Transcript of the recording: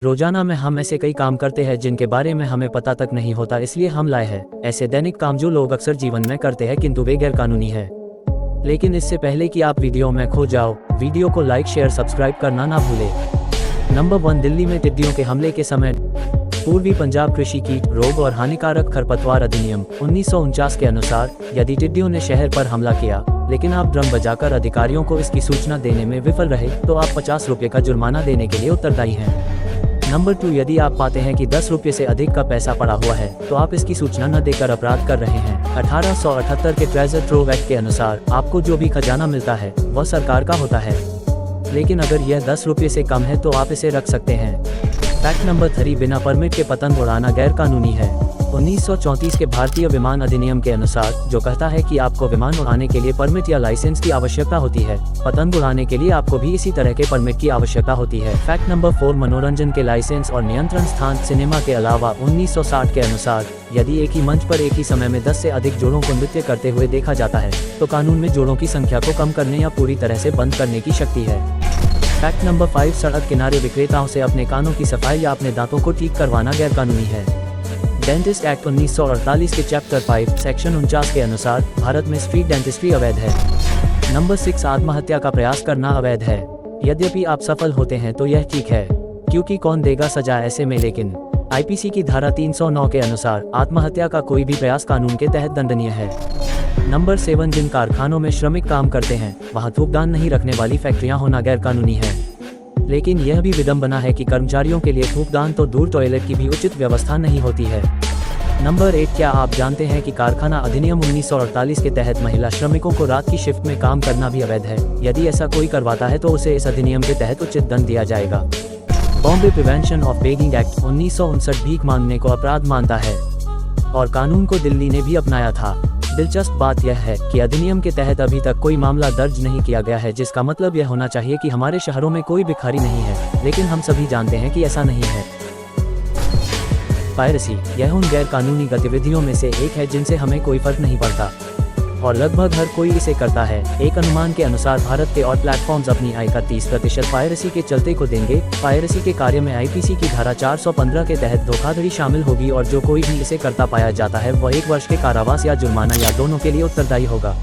रोजाना में हम ऐसे कई काम करते हैं जिनके बारे में हमें पता तक नहीं होता, इसलिए हम लाए हैं ऐसे दैनिक काम जो लोग अक्सर जीवन में करते हैं किंतु वे गैर कानूनी है। लेकिन इससे पहले कि आप वीडियो में खो जाओ, वीडियो को लाइक शेयर सब्सक्राइब करना ना भूले। नंबर 1, दिल्ली में टिड्डियों के हमले के समय पूर्वी पंजाब कृषि कीट रोग और हानिकारक खरपतवार अधिनियम 1949 के अनुसार यदि टिड्डियों ने शहर पर हमला किया लेकिन आप ड्रम बजाकर अधिकारियों को इसकी सूचना देने में विफल रहे तो आप 50 रुपये का जुर्माना देने के लिए उत्तरदायी हैं। नंबर 2, यदि आप पाते हैं कि 10 रुपये से अधिक का पैसा पड़ा हुआ है तो आप इसकी सूचना न देकर अपराध कर रहे हैं। 1878 के ट्रेजर ट्रोव एक्ट के अनुसार आपको जो भी खजाना मिलता है वह सरकार का होता है, लेकिन अगर यह 10 रुपये से कम है तो आप इसे रख सकते हैं। फैक्ट नंबर 3, बिना परमिट के पतंग उड़ाना गैर कानूनी है। 1934 के भारतीय विमान अधिनियम के अनुसार जो कहता है कि आपको विमान उड़ाने के लिए परमिट या लाइसेंस की आवश्यकता होती है, पतंग उड़ाने के लिए आपको भी इसी तरह के परमिट की आवश्यकता होती है। फैक्ट नंबर 4, मनोरंजन के लाइसेंस और नियंत्रण स्थान सिनेमा के अलावा 1960 के अनुसार यदि एक ही मंच पर एक ही समय में 10 से अधिक जोड़ों को नृत्य करते हुए देखा जाता है तो कानून में जोड़ों की संख्या को कम करने या पूरी तरह से बंद करने की शक्ति है। फैक्ट नंबर 5, सड़क किनारे विक्रेताओं से अपने कानों की सफाई या अपने दांतों को ठीक करवाना गैर कानूनी है। डेंटिस्ट एक्ट 1948 के चैप्टर 5 सेक्शन 49 के अनुसार भारत में स्ट्रीट डेंटिस्ट्री अवैध है। नंबर 6, आत्महत्या का प्रयास करना अवैध है। यद्यपि आप सफल होते हैं तो यह ठीक है, क्योंकि कौन देगा सजा ऐसे में, लेकिन आईपीसी की धारा 309 के अनुसार आत्महत्या का कोई भी प्रयास कानून के तहत दंडनीय है। नंबर 7, जिन कारखानों में श्रमिक काम करते हैं वहां थूकदान नहीं रखने वाली फैक्ट्रियां होना गैर कानूनी है, लेकिन यह भी विडंबना है कि कर्मचारियों के लिए थूकदान तो दूर टॉयलेट की भी उचित व्यवस्था नहीं होती है। नंबर 8, क्या आप जानते हैं कि कारखाना अधिनियम 1948 के तहत महिला श्रमिकों को रात की शिफ्ट में काम करना भी अवैध है। यदि ऐसा कोई करवाता है तो उसे इस अधिनियम के तहत उचित दंड दिया जाएगा। Bombay prevention of begging act 1959 भीख मांगने को अपराध मानता है और कानून को दिल्ली ने भी अपनाया था। दिलचस्प बात यह है कि अधिनियम के तहत अभी तक कोई मामला दर्ज नहीं किया गया है, जिसका मतलब यह होना चाहिए कि हमारे शहरों में कोई भिखारी नहीं है, लेकिन हम सभी जानते हैं कि ऐसा नहीं है। पायरेसी यह उन गैर कानूनी गतिविधियों में से एक है जिनसे हमें कोई फर्क नहीं पड़ता और लगभग हर कोई इसे करता है। एक अनुमान के अनुसार भारत के और प्लेटफॉर्म्स अपनी आय का 30% पायरेसी के चलते को देंगे। पायरेसी के कार्य में आईपीसी की धारा 415 के तहत धोखाधड़ी शामिल होगी और जो कोई भी इसे करता पाया जाता है वह 1 वर्ष के कारावास या जुर्माना या दोनों के लिए उत्तरदायी होगा।